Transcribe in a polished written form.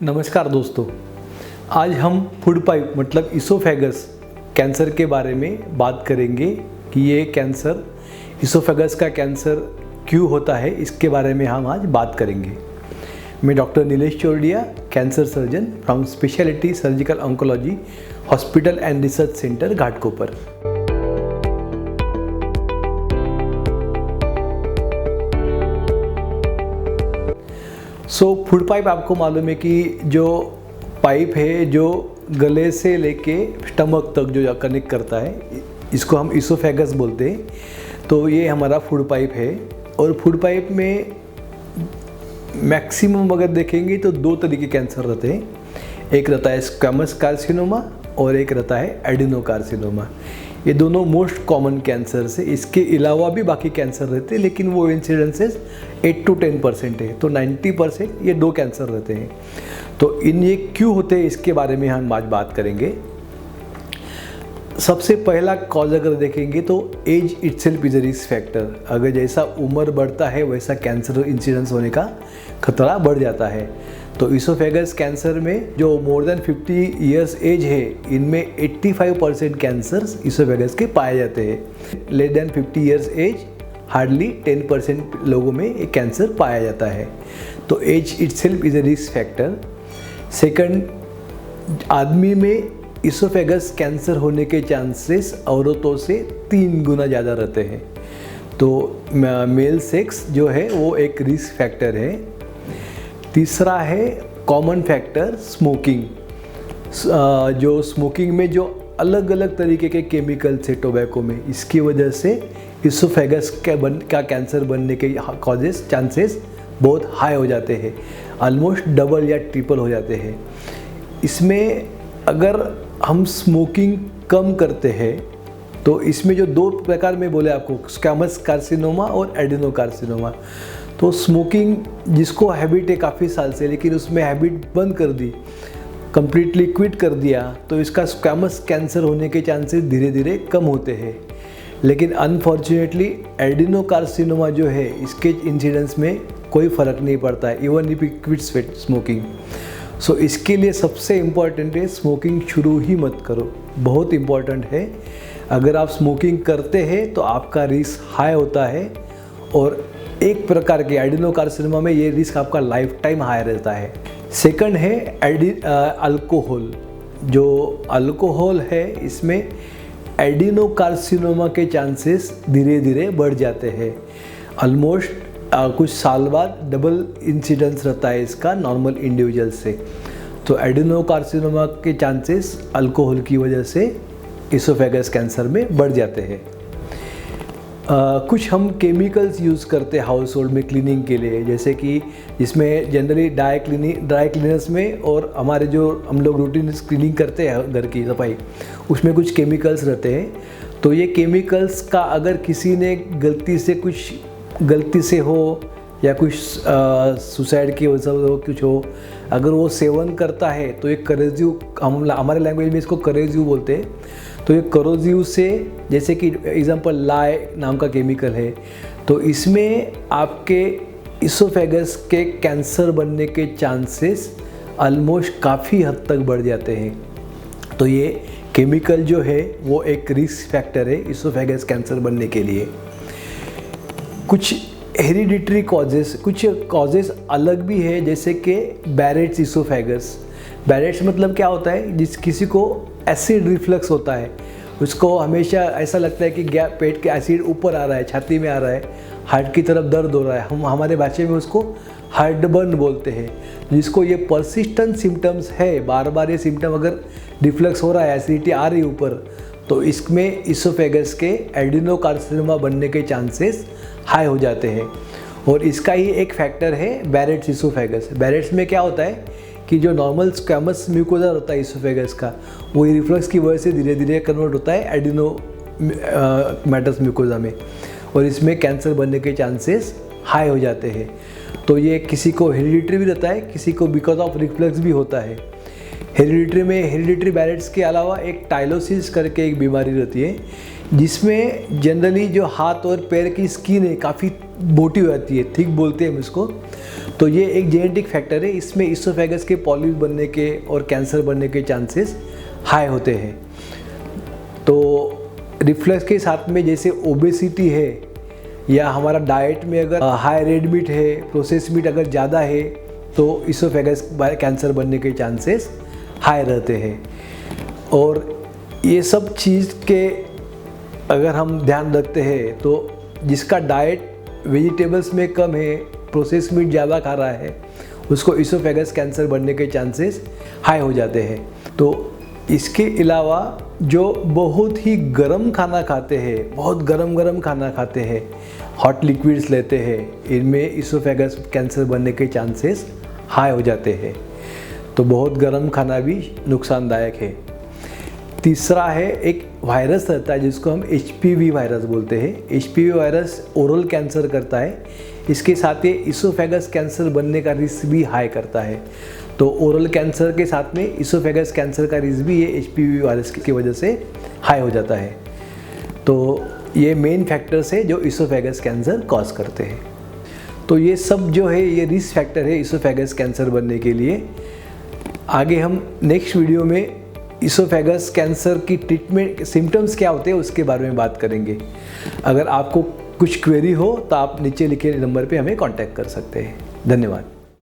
नमस्कार दोस्तों, आज हम फूड पाइप मतलब इसोफेगस कैंसर के बारे में बात करेंगे कि ये कैंसर इसोफेगस का कैंसर क्यों होता है, इसके बारे में हम आज बात करेंगे। मैं doctor Nilesh Chordia, cancer surgeon from speciality surgical oncology hospital and research centre Ghatkopar. Food pipe आपको मालूम है कि जो पाइप है जो गले से लेके स्टमक तक जो कनेक्ट करता है, इसको हम इसोफेगस बोलते हैं। तो ये हमारा फूड पाइप है और फूड पाइप में मैक्सिमम अगर देखेंगे तो दो तरीके के कैंसर रहते हैं। एक रहता है स्क्वैमस कार्सिनोमा और एक रहता है एडिनोकार्सिनोमा। ये दोनों मोस्ट कॉमन कैंसर है। इसके अलावा भी बाकी कैंसर रहते हैं, लेकिन वो इंसिडेंसेस 8 to 10% है। तो 90% ये दो कैंसर रहते हैं। तो ये क्यों होते हैं, इसके बारे में हम आज बात करेंगे। सबसे पहला कॉज अगर देखेंगे तो age itself is a risk factor. अगर जैसा उम्र बढ़ता है वैसा कैंसर इंसिडेंस होने का खतरा बढ़ जाता है। तो इसोफेगस कैंसर में जो मोर देन 50 ईयर्स एज है, इनमें 85% कैंसर्स इसोफेगस के पाए जाते हैं। Less than 50 years age hardly 10% लोगों में ये कैंसर पाया जाता है। तो age itself is a risk factor. Second, आदमी में इसोफेगस कैंसर होने के चांसेस औरतों से 3 गुना ज़्यादा रहते हैं। तो मेल सेक्स जो है वो एक रिस्क फैक्टर है। तीसरा है कॉमन फैक्टर स्मोकिंग। जो स्मोकिंग में जो अलग अलग तरीके के केमिकल्स है टोबैको में, इसकी वजह से इसोफेगस का कैंसर बनने के चांसेस बहुत हाई हो जाते हैं, ऑलमोस्ट डबल या ट्रिपल हो जाते हैं। इसमें अगर हम स्मोकिंग कम करते हैं तो इसमें जो दो प्रकार में बोले आपको, स्क्वैमस कार्सिनोमा और एडिनोकार्सिनोमा। तो स्मोकिंग जिसको हैबिट है काफ़ी साल से, लेकिन उसमें हैबिट बंद कर दी, कंप्लीटली क्विट कर दिया, तो इसका स्क्वैमस कैंसर होने के चांसेस धीरे धीरे कम होते हैं। लेकिन अनफॉर्चुनेटली एडिनोकार्सिनोमा जो है, इसके इंसिडेंस में कोई फ़र्क नहीं पड़ता है, even if you quit smoking. So इसके लिए सबसे इम्पॉर्टेंट है स्मोकिंग शुरू ही मत करो, बहुत इम्पॉर्टेंट है। अगर आप स्मोकिंग करते हैं तो आपका रिस्क हाई होता है, और एक प्रकार के एडिनोकार्सिनोमा में ये रिस्क आपका लाइफ टाइम हाई रहता है। सेकंड है अल्कोहल। जो अल्कोहल है, इसमें एडिनोकार्सिनोमा के चांसेस धीरे धीरे बढ़ जाते हैं। ऑलमोस्ट कुछ साल बाद डबल इंसिडेंस रहता है इसका नॉर्मल इंडिविजुअल से। तो एडिनोकार्सिनोमा के चांसेस अल्कोहल की वजह से इसोफेगस कैंसर में बढ़ जाते हैं। कुछ हम केमिकल्स यूज़ करते हैं हाउस होल्ड में क्लीनिंग के लिए, जैसे कि जिसमें जनरली ड्राई क्लीनर्स में और हमारे जो हम लोग रूटीन क्लीनिंग करते हैं घर की सफाई, उसमें कुछ केमिकल्स रहते हैं। तो ये केमिकल्स का अगर किसी ने गलती से हो या कुछ सुसाइड की वजह से हो, कुछ हो, अगर वो सेवन करता है तो एक करेजिव, हमारे लैंग्वेज में इसको करेजिव बोलते हैं। तो ये करोजिव से, जैसे कि एग्जांपल लाय नाम का केमिकल है, तो इसमें आपके इसोफेगस के कैंसर बनने के चांसेस ऑलमोस्ट काफ़ी हद तक बढ़ जाते हैं। तो ये केमिकल जो है वो एक रिस्क फैक्टर है इसोफेगस कैंसर बनने के लिए। कुछ हेरिडिटरी कॉजेस, कुछ कॉजेस अलग भी है, जैसे कि बैरेट्स इसोफेगस। बैरेट्स मतलब क्या होता है, किसी को एसिड रिफ्लक्स होता है, उसको हमेशा ऐसा लगता है कि पेट के एसिड ऊपर आ रहा है, छाती में आ रहा है, हार्ट की तरफ दर्द हो रहा है। हम हमारे भाषा में उसको हार्टबर्न बोलते हैं। जिसको ये परसिस्टेंट सिम्टम्स है, बार बार ये सिम्टम अगर रिफ्लक्स हो रहा है, एसिडिटी आ रही है ऊपर, तो इसमें इसोफेगस के एडिनोकार्सिनोमा बनने के चांसेस हाई हो जाते हैं। और इसका ही एक फैक्टर है बैरेट्स इसोफेगस। बैरेट्स में क्या होता है कि जो नॉर्मल स्क्वैमस म्यूकोसा होता है इसोफेगस का, वो रिफ्लक्स की वजह से धीरे धीरे कन्वर्ट होता है एडिनोमेटस म्यूकोसा में, और इसमें कैंसर बनने के चांसेस हाई हो जाते हैं। तो ये किसी को हेरिडिटरी भी रहता है, किसी को बिकॉज ऑफ रिफ्लक्स भी होता है। हेरिडिटरी बैरेट्स के अलावा एक टाइलोसिस करके एक बीमारी रहती है, जिसमें जनरली जो हाथ और पैर की स्किन है काफ़ी मोटी हो जाती है, थिक बोलते हैं हम इसको। तो ये एक जेनेटिक फैक्टर है, इसमें इसोफेगस के पॉलिप बनने के और कैंसर बनने के चांसेस हाई होते हैं। तो रिफ्लक्स के साथ में जैसे ओबेसिटी है, या हमारा डाइट में अगर हाई रेड मीट है, प्रोसेस मीट अगर ज़्यादा है, तो इसोफेगस कैंसर बनने के चांसेस हाई रहते हैं। और ये सब चीज़ के अगर हम ध्यान रखते हैं, तो जिसका डाइट वेजिटेबल्स में कम है, प्रोसेस मीट ज़्यादा खा रहा है, उसको इसोफेगस कैंसर बनने के चांसेस हाई हो जाते हैं। तो इसके अलावा जो बहुत ही गर्म खाना खाते हैं, बहुत गरम खाना खाते हैं, हॉट लिक्विड्स लेते हैं, इनमें इसोफेगस कैंसर बनने के चांसेस हाई हो जाते हैं। तो बहुत गर्म खाना भी नुकसानदायक है। तीसरा है एक वायरस रहता है जिसको हम HPV वायरस बोलते हैं। HPV वायरस ओरल कैंसर करता है, इसके साथ ये इसोफेगस कैंसर बनने का रिस्क भी हाई करता है। तो ओरल कैंसर के साथ में इसोफेगस कैंसर का रिस्क भी ये HPV वायरस की वजह से हाई हो जाता है। तो ये मेन फैक्टर्स है जो इसोफेगस कैंसर कॉज करते हैं। तो ये सब जो है ये रिस्क फैक्टर है इसोफेगस कैंसर बनने के लिए। आगे हम नेक्स्ट वीडियो में इसोफेगस कैंसर की ट्रीटमेंट सिम्टम्स क्या होते हैं उसके बारे में बात करेंगे। अगर आपको कुछ क्वेरी हो तो आप नीचे लिखे नंबर पे हमें कांटेक्ट कर सकते हैं। धन्यवाद।